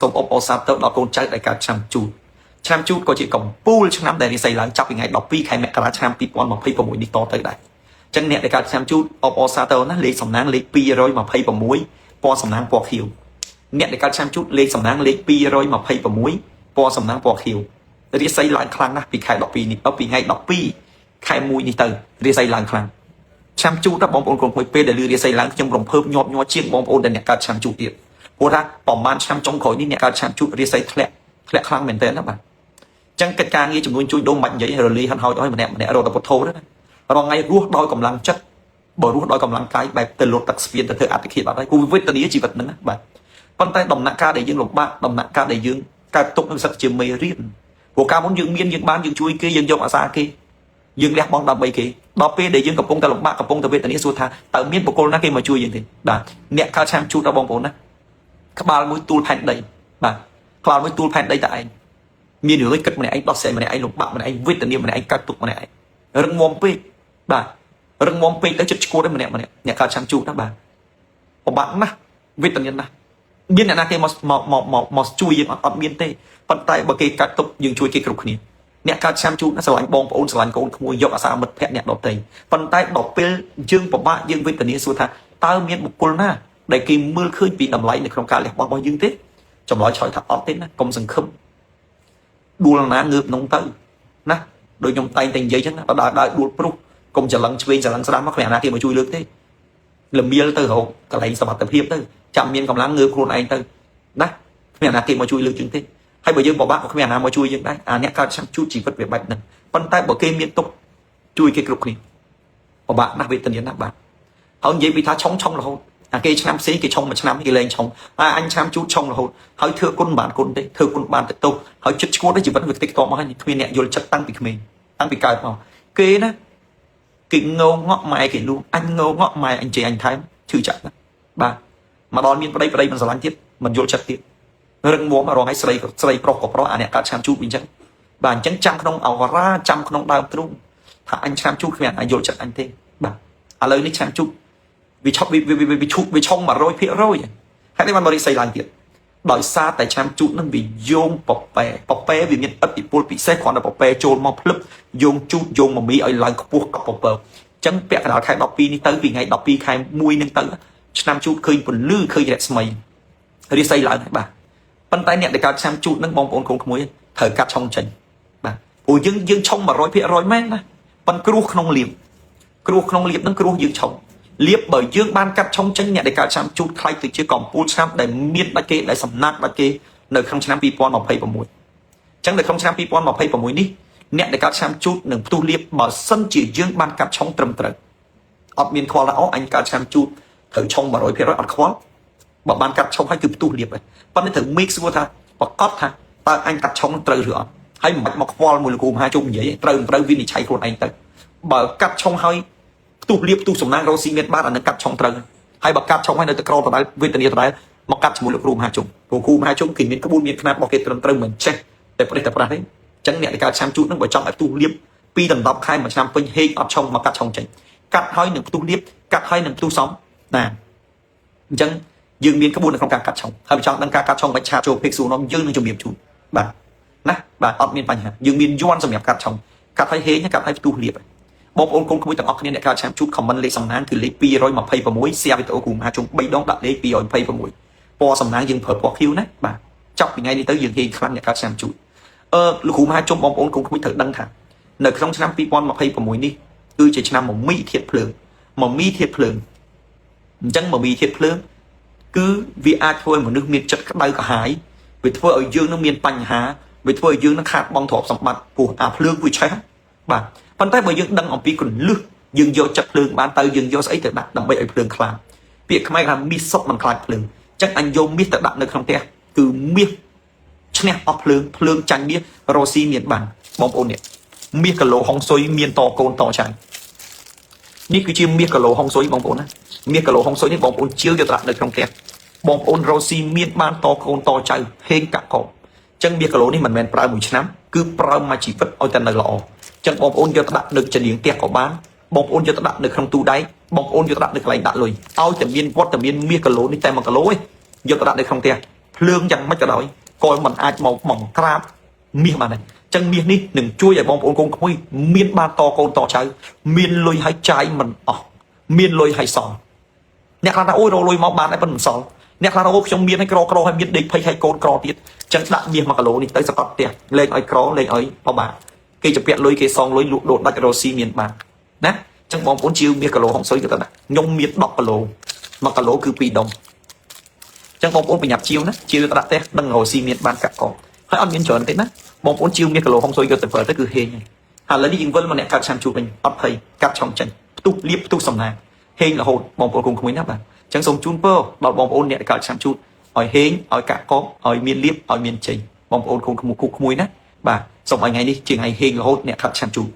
សូមអបអរសាទរដល់កូនចៅដែលកើតឆ្នាំជូតឆ្នាំជូតក៏ជាកំពូលឆ្នាំដែលរិស័យឡើងចាប់ពីថ្ងៃ12ខែមករាឆ្នាំ2026នេះតទៅដែរអញ្ចឹងអ្នកដែលកើតឆ្នាំជូតអបអរសាទរណាលេខសំណាងលេខ226ពណ៌សំណាងពណ៌ខៀវអ្នកដែលកើតឆ្នាំជូតលេខសំណាងលេខ226ពណ៌សំណាងពណ៌ខៀវរិស័យឡើងខ្លាំងណាស់ពីខែ12នេះពីថ្ងៃ12ខែ1នេះទៅរិស័យឡើងខ្លាំងឆ្នាំជូតដល់បងប្អូនកូនមួយពេលដែលលឺរិស័យឡើងខ្ញុំរំភើបញាប់ញ័រជាងបងប្អូនដែលអ្នកកើតឆ្នាំជូតទៀតព្រោះថាប្រហែលឆ្នាំចុងក្រោយនេះអ្នកកើតឆ្នាំជូតរិស័យធ្លាក់ខ្លាំងមែនទែនណាបាទអញ្ចឹងកិច្ចការងារចំនួនជួយដូងមិននិយាយរលីហិនហោចឲ្យម្នាក់រត់ទៅពុទ្ធោណារងថ្ងៃរស់ដោយកម្លាំងចិត្តបើរស់ដោយកម្លាំងកាយបែបទៅលុតទឹកស្ពានទៅធ្វើអត្តឃាតបាត់ហើយគូវិទ្យាជីវិតហ្នឹងណាបាទប៉ុន្តែដំណាក់កាលដែលយើងលំបាកដំណាក់កាលដែលយើងកើតទុកនឹងសិតជាមេរៀនព្រោះកាលមុនយើងមានយើងបានយើងជួយគេយើងយកអាសាគេយើងលះបង់ដើម្បីគេដល់ពេលដែលយើងកំពុងតែលំបាកកំពុងតែវេទនាសួរថាតើមានបុគ្គលណាគេមកជួយយើងទេបាទអ្នកកើតឆ្នាំជូតដល់បងប្អូនណាក្បាលមួយទូលផែនដីបាទក្បាលមួយទូលផែនដីតែឯងមានរឿងគិតម្នាក់ឯងដោះស្រាយម្នាក់ឯងលំបាកម្នាក់ឯងវេទនាម្នាក់ឯងកើតទុក្ខម្នាក់ឯងរឹងមាំពេកបាទរឹងមាំពេកទៅចិត្តឈួតឯម្នាក់អ្នកកើតឆ្នាំជូតណាបាទពិបាកណាស់វេទនាណាស់មានអ្នកណាគេមកជួយយើងអត់មានទេប៉ុន្តែបើគេកាត់ទុកយើងជួយគេគ្រប់គ្នាអ្នកកើតឆ្នាំជូតស្រឡាញ់បងប្អូនស្រឡាញ់កូនក្មួយយកអាសាមិត្តភក្តិអ្នកដទៃប៉ុន្តែដល់ពេលយើងពិបាកយើងវេទនាសួរថាតើមានបុគ្គលណាដែលគេមើលឃើញពីតម្លៃនៅក្នុងការលះបង់របស់យើងទេចម្លើយឆ្លើយថាអត់ទេណាកុំសង្ឃឹមដួលណាងើបនងទៅណាដូចខ្ញុំតែងតែនិយាយចឹងណាបើដើរដួលព្រុសកុំច្រឡឹងឆ្វេងច្រឡឹងស្ដាំមកគ្មានណាគេមកជួយលើកទេល្មៀលទៅរកកន្លែងសមត្ថភាពទៅចាំមានកម្លាំងងើបខ្លួនឯងទៅណាគ្មានណាគេមកជួយលើកជាងទេហើយបើយើងពិបាកក៏គ្មានណាមកជួយយើងដែរអាអ្នកកើតឆ្នាំជូតជីវិតវាបែបហ្នឹងប៉ុន្តែបើគេមានទុកជួយគេគ្រប់គ្នាពិបាកណាស់វេទនាណាស់បាទហើយនិយាយពីថាឆុងរហូតអាគេឆ្នាំផ្សេងគេឆុងមួយឆ្នាំគេលែងឆុងអញឆ្នាំជូតឆុងរហូតហើយធ្វើគុណបានគុណទេធ្វើគុណបានទៅទោសហើយចិត្តឈួតជីវិតវាតិចតមកហើយគ្មានអ្នកយល់ចិត្តតាំងពីក្មេងតាំងពីកើតមកគេណាគេងងក់ម៉ែគេលួងអញងងក់ម៉ែអញជេរអញថែមឈឺចាក់ណាបាទមកដល់មានប្តីមិនស្រឡាញ់ទៀតមិនយល់ចិត្តទៀតរឹងមាំរងឲ្យស្រីប្រុសក៏ប្រុសអាអ្នកកើតឆ្នាំជូតវិញចឹងបាទអញ្ចឹងចាំក្នុងអវរាចាំក្នុងដើមទ្រូងថាអញឆ្នាំជូតគ្មានអញយល់ចិត្តអញទេបាទឥឡូវនេះឆ្នាំជូតវាឆុង 100% ហើយនេះបានបរិស័យឡើងទៀតដោយសារតែឆ្នាំជូតនឹងវាយោងពប៉ែវាមានឥទ្ធិពលពិសេសគ្រាន់តែពប៉ែចូលមកភ្លឹបយោងជូតយោងមមីឲ្យឡើងខ្ពស់កប់ពពើអញ្ចឹងពាក់កណ្ដាលខែ12នេះទៅពីថ្ងៃ12ខែ1នឹងទៅឆ្នាំជូតឃើញពន្លឺឃើញរស្មីរិស័យឡើងហើយបាទប៉ុន្តែអ្នកដែលកើតឆ្នាំជូតនឹងបងប្អូនកូនក្មួយត្រូវកាត់ឆុងចេញបាទព្រោះយើងឆុង 100% មែនណាប៉ុន្តែគ្រោះក្នុងលៀបនឹងគ្រោះយើងឆុងលៀបបើយើងបានកាត់ឆុងចេញអ្នកដែលកើតឆ្នាំជូតខ្លាយទៅជាកំពូលឆ្នាំដែលមានដាច់គេដែលសំណាក់ដាច់គេនៅក្នុងឆ្នាំ2026អញ្ចឹងនៅក្នុងឆ្នាំ2026នេះអ្នកដែលកើតឆ្នាំជូតនឹងផ្ទុះលៀបបើសិនជាយើងបានកាត់ឆុងត្រឹមត្រូវអត់មានខ្វល់ថាអូអញកើតឆ្នាំជូតត្រូវឆុង 100% អត់ខ្វល់បើបានកាត់ឆុងហើយគឺផ្ទុះលៀបហើយប៉ុន្តែត្រូវ make sure ថាប្រកាសថាតើអញកាត់ឆុងត្រូវឬអត់ហើយមិនបាច់មកខ្វល់មួយលោកគ្រូមហាជុំនិយាយត្រូវវិនិច្ឆ័យខ្លួនឯងទៅបើកាត់ឆុងហើយផ្ទុះលៀបផ្ទុះសំណាងរស់ស៊ីមានបានអានឹងកាត់ឆុងត្រូវហើយបើកាត់ឆុងហើយនៅតែក្រដដែលវេទនាដដែលមកកាត់ជាមួយលោកគ្រូមហាជុំគ្រូមហាជុំគេមានក្បួនមានខ្នាតរបស់គេត្រឹមត្រូវមិនចេះតែប្រទេសតែប្រាស់ទេអញ្ចឹងអ្នកដែលកើតឆ្នាំជូតនឹងបើចង់ឲ្យផ្ទុះលៀបពីដណ្ដប់ខែមួយឆ្នាំពេញហេកអត់ឆុងមកកាត់ឆុងចេញកាត់ហើយនឹងផ្ទុះលៀបកាត់ហើយនឹងផ្ទុះសំណាអញ្ចឹងយើងមានក្បួននៅក្នុងការកាត់ឆុងហើយបើចង់ដឹងការកាត់ឆុងមិនឆាតចូលភិកសួរនាំយើងនឹងជំរាបជូនបាទណាបាទអត់មានបញ្ហាយើងមានយ័ន្តសម្រាប់កាត់ឆុងកាត់ហើយហេងកាត់ហើយផ្ទុះលៀបបងប្អូនកូនក្មួយទាំងអស់គ្នាអ្នកកើតឆ្នាំជូតខមមិនលេខសំណាងគឺលេខ226 share វីដេអូគ្រូមហាជុំ3ដងដាក់លេខ226ពណ៌សំណាងយើងប្រើពណ៌ខៀវណាបាទចាប់ពីថ្ងៃនេះទៅយើងហេងខ្លាំងអ្នកកើតឆ្នាំជូតលោកគ្រូមហាជុំបងប្អូនកូនក្មួយត្រូវដឹងថានៅក្នុងឆ្នាំ2026នេះគឺជាឆ្នាំមមីធាតុភ្លើងអញ្ចឹងមមីធាតុភ្លើងគឺវាអាចធ្វើឲ្យមនុស្សមានចិត្តក្តៅក្រហាយវាធ្វើឲ្យយើងនឹងមានបញ្ហាវាធ្វើឲ្យយើងនឹងខាតបង់ទ្រព្យសម្បត្តិព្រោះអាភ្លើងវាឆេះបាទប៉ុន្តែបើយើងដឹងអំពីគន្លឹះយើងយកចិត្តភ្លើងបានទៅយើងយកស្អីទៅដាក់ដើម្បីឲ្យភ្លើងខ្លាំងពាក្យខ្មែរគេថាមាសសុកមិនខ្លាចភ្លើងអញ្ចឹងអញយកមាសទៅដាក់នៅក្នុងផ្ទះគឺមាសឈ្នះអស់ភ្លើងចាញ់មាសរស់ស៊ីមានបានបងប្អូននេះមាសគីឡូហុងស៊ុយមានតកូនតចៅនេះគឺជាមាសគីឡូហុងស៊ុយបងប្អូនណាមាសគីឡូហុងស៊ុយនេះបងប្អូនជឿយកទៅដាក់នៅក្នុងផ្ទះបងប្អូនរស់ស៊ីមានបានតកូនតចៅហេងកាក់កោអញ្ចឹងមាសគីឡូនេះមិនមែនប្រើមួយឆ្នាំគឺប្រើមួយជីវិតឲ្យតែនៅល្អចឹងបងប្អូនយកទៅដាក់នៅចំនាងផ្ទះក៏បានបងប្អូនយកទៅដាក់នៅក្នុងទូដៃបងប្អូនយកទៅដាក់នៅកន្លែងដាក់លុយឲ្យតែមានវត្តតែមានមាសគីឡូនេះតែ1គីឡូឯងយកទៅដាក់នៅក្នុងផ្ទះ ភ្លើងយ៉ាងម៉េចក៏ដោយក៏មិនអាចមកបង្ក្រាបមាសបានដែរចឹងមាសនេះនឹងជួយឲ្យបងប្អូនកូនក្មួយមានបានតកូនតចៅមានលុយឲ្យចាយមិនអស់មានលុយឲ្យសល់អ្នកខ្លះថាអូយរកលុយមកបានតែប៉ុន្តែមិនសល់អ្នកខ្លះថាអូខ្ញុំមានឲ្យក្រឲ្យមានដេកភ័យឲ្យកូនក្រទៀតចឹងដាក់មាស1គីឡូនេះទៅសកត់ផ្ទះលេងឲ្យក្រលេងឲ្យបបាគេជពាក់លុយគេសងលុយលក់ដូរដាច់រ៉ូស៊ីមានបានណាចឹងបងប្អូនជាវមាសគីឡូហុងស៊ុយទៅណាខ្ញុំមាន10គីឡូ1គីឡូគឺ2ដុំចឹងបងប្អូនប្រញាប់ជាវណាជាវទៅដាក់ផ្ទះដឹងរ៉ូស៊ីមានបានកាក់កងហើយអត់មានច្រើនទេណាបងប្អូនជាវមាសគីឡូហុងស៊ុយយកទៅប្រើទៅគឺហេងហើយឥឡូវនេះយើងវិលមកអ្នកកាត់ឆាំជួបវិញអត់ភ័យកាត់ឆុងចេញផ្ទុះលៀបផ្ទុះសំណាងហេងរហូតបងប្អូនគុំក្មួយណាបាទចឹងសូមជូនពរដល់បងប្អូនអ្នកកាត់ឆាំជួបឲ្យហេងឲ្យកាក់កងឲ្យមានលៀបឲ្យមានចេញបងប្អូនគុំក្មួយណាបាទសូមឲ្យថ្ងៃនេះជាថ្ងៃហេងរហូតអ្នកកាត់ឆាំជួប